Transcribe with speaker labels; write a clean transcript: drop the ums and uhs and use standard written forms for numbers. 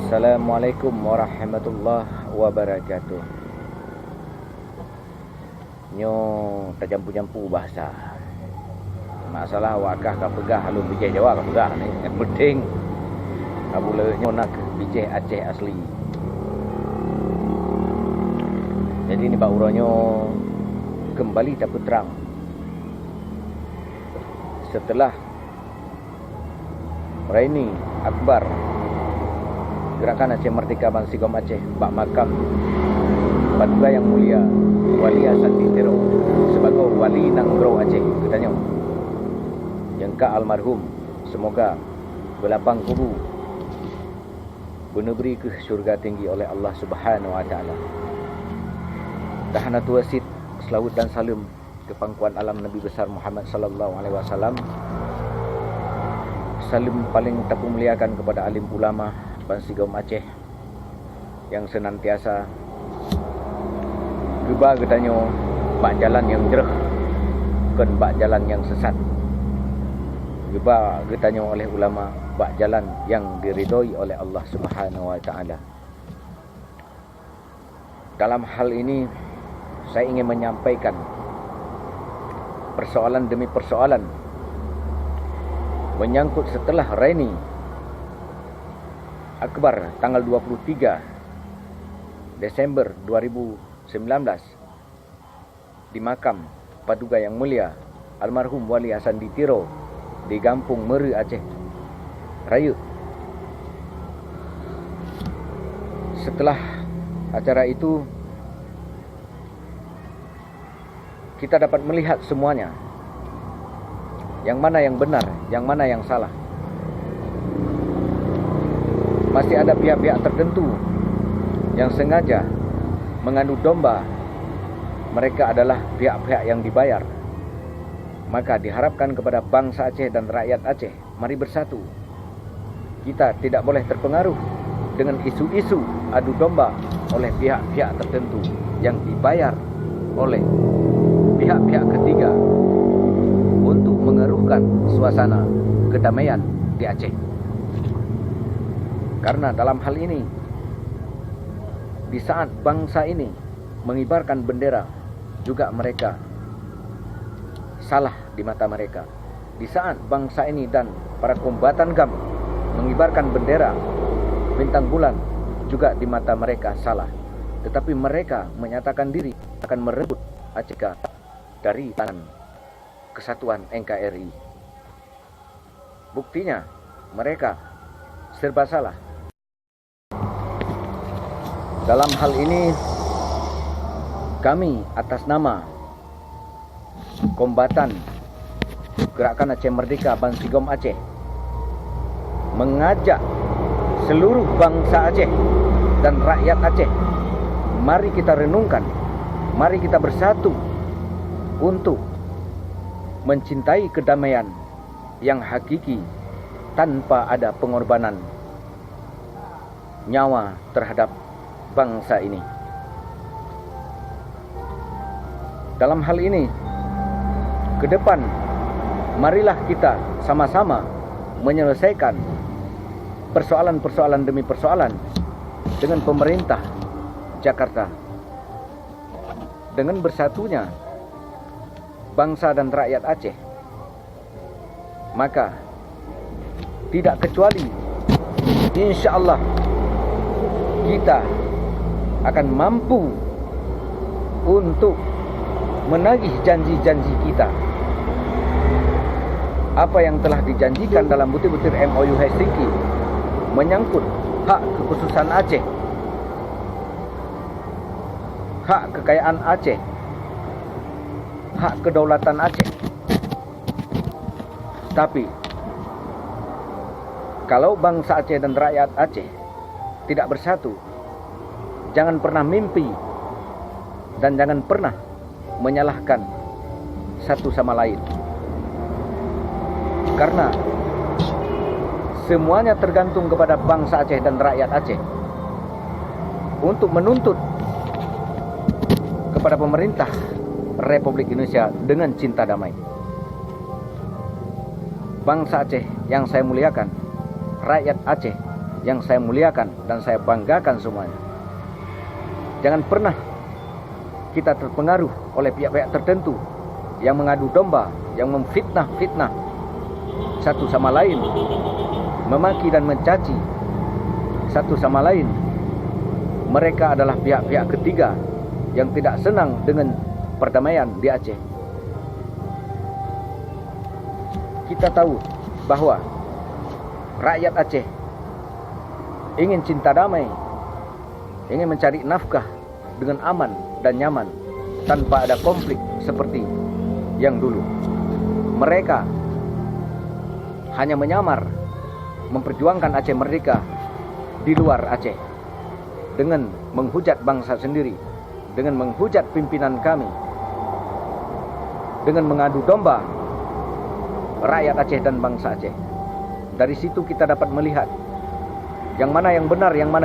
Speaker 1: Assalamualaikum warahmatullahi wabarakatuh. Nyo terjampu-jampu bahasa. Masalah wakah ka pegah halun bijih Jawa ka pegah ni. Yang penting abule nyo nak bijih Aceh asli. Jadi ni Pak Uronyo kembali dapat terang. Setelah Raini Akbar Gerakan Aceh Merdeka Bansigom Aceh Bak Makam Paduka Yang Mulia Wali Hasan Ditero sebagai Wali Nanggro Aceh katanya yang ke almarhum semoga berlapang kubu beneberi ke syurga tinggi oleh Allah Subhanahu wa taala. Tahanatu wasid selawat dan salam ke pangkuan alam Nabi besar Muhammad sallallahu alaihi wasallam. Salam paling tak muliakan kepada alim ulama Bansigom Aceh yang senantiasa geba katanya bak jalan yang jerah bukan bak jalan yang sesat. Geba katanya oleh ulama bak jalan yang diridhoi oleh Allah Subhanahu wa taala. Dalam hal ini saya ingin menyampaikan persoalan demi persoalan menyangkut setelah Raini Akbar tanggal 23 Desember 2019 di makam Paduka Yang Mulia almarhum Wali Hasan Ditero di Kampung Mere Aceh Raya. Setelah acara itu kita dapat melihat semuanya, yang mana yang benar, yang mana yang salah. Masih ada pihak-pihak tertentu yang sengaja mengadu domba. Mereka adalah pihak-pihak yang dibayar. Maka diharapkan kepada bangsa Aceh dan rakyat Aceh, mari bersatu. Kita tidak boleh terpengaruh dengan isu-isu adu domba oleh pihak-pihak tertentu yang dibayar oleh pihak-pihak ketiga untuk mengeruhkan suasana kedamaian di Aceh. Karena dalam hal ini, di saat bangsa ini mengibarkan bendera, juga mereka salah di mata mereka. Di saat bangsa ini dan para kombatan GAM mengibarkan bendera bintang bulan, juga di mata mereka salah. Tetapi mereka menyatakan diri akan merebut Aceh dari tangan Kesatuan NKRI. Buktinya mereka serba salah. Dalam hal ini kami atas nama Kombatan Gerakan Aceh Merdeka Bansigom Aceh mengajak seluruh bangsa Aceh dan rakyat Aceh, mari kita renungkan, mari kita bersatu untuk mencintai kedamaian yang hakiki tanpa ada pengorbanan nyawa terhadap bangsa ini. Dalam hal ini, ke depan marilah kita sama-sama menyelesaikan persoalan-persoalan demi persoalan dengan pemerintah Jakarta. Dengan bersatunya bangsa dan rakyat Aceh, maka tidak kecuali insya-Allah kita akan mampu untuk menagih janji-janji kita. Apa yang telah dijanjikan dalam butir-butir MOU Helsinki menyangkut hak kekhususan Aceh, hak kekayaan Aceh, hak kedaulatan Aceh. Tapi kalau bangsa Aceh dan rakyat Aceh tidak bersatu, jangan pernah mimpi dan jangan pernah menyalahkan satu sama lain. Karena semuanya tergantung kepada bangsa Aceh dan rakyat Aceh untuk menuntut kepada pemerintah Republik Indonesia dengan cinta damai. Bangsa Aceh yang saya muliakan, rakyat Aceh yang saya muliakan dan saya banggakan semuanya. Jangan pernah kita terpengaruh oleh pihak-pihak tertentu yang mengadu domba, yang memfitnah-fitnah satu sama lain, memaki dan mencaci satu sama lain. Mereka adalah pihak-pihak ketiga yang tidak senang dengan perdamaian di Aceh. Kita tahu bahwa rakyat Aceh ingin cinta damai, ingin mencari nafkah dengan aman dan nyaman tanpa ada konflik seperti yang dulu. Mereka hanya menyamar memperjuangkan Aceh merdeka di luar Aceh dengan menghujat bangsa sendiri, dengan menghujat pimpinan kami, dengan mengadu domba rakyat Aceh dan bangsa Aceh. Dari situ kita dapat melihat yang mana yang benar, yang mana